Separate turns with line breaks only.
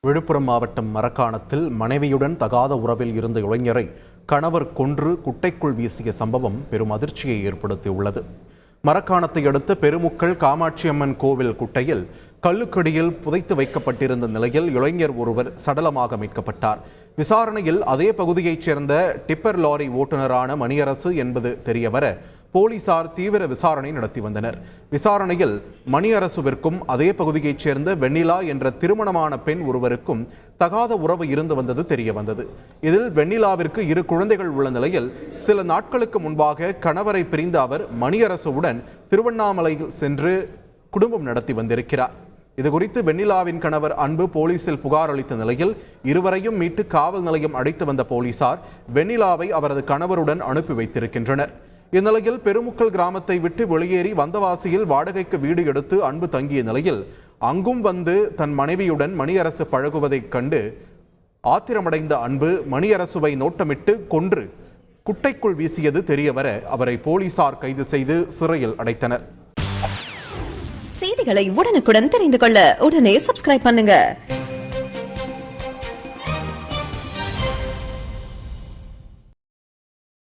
விழுப்புரம் மாவட்டம் மரக்காணத்தில் மனைவியுடன் தகாத உறவில் இருந்த இளைஞரை கணவர் கொன்று குட்டைக்குள் வீசிய சம்பவம் பெரும் அதிர்ச்சியை ஏற்படுத்தியுள்ளது. மரக்காணத்தை அடுத்த பெருமுக்கல் காமாட்சியம்மன் கோவில் குட்டையில் கல்லுக்கடியில் புதைத்து வைக்கப்பட்டிருந்த நிலையில் இளைஞர் ஒருவர் சடலமாக மீட்கப்பட்டார். விசாரணையில் அதே பகுதியைச் சேர்ந்த டிப்பர் லாரி ஓட்டுநரான மணியரசு என்பது தெரியவர போலீசார் தீவிர விசாரணை நடத்தி வந்தனர். விசாரணையில் மணியரசுவிற்கும் அதே பகுதியைச் சேர்ந்த வெண்ணிலா என்ற திருமணமான பெண் ஒருவருக்கும் தகாத உறவு இருந்து வந்தது தெரிய வந்தது. இதில் வெண்ணிலாவிற்கு 2 குழந்தைகள் உள்ள நிலையில் சில நாட்களுக்கு முன்பாக கணவரை பிரிந்த அவர் மணியரசுவுடன் திருவண்ணாமலையில் சென்று குடும்பம் நடத்தி வந்திருக்கிறார். இதுகுறித்து வெண்ணிலாவின் கணவர் அன்பு போலீசில் புகார் அளித்த நிலையில் இருவரையும் மீட்டு காவல் நிலையம் அழைத்து வந்த போலீசார் வெண்ணிலாவை அவரது கணவருடன் அனுப்பி வைத்திருக்கின்றனர். இந்நிலையில் பெருமுக்கல் கிராமத்தை விட்டு வெளியேறி வந்தவாசியில் வாடகைக்கு வீடு எடுத்து அன்பு தங்கிய நிலையில் அங்கும் வந்து தன் மனைவியுடன் மணியரசு பழகுவதைக் கண்டு ஆத்திரமடைந்த அன்பு மணியரசுவை நோட்டமிட்டு கொன்று குட்டைக்குள் வீசியது தெரியவர அவரை போலீசார் கைது செய்து சிறையில் அடைத்தனர்.
செய்திகளை உடனுக்குடன் தெரிந்து கொள்ள உடனே சப்ஸ்கிரைப் பண்ணுங்க.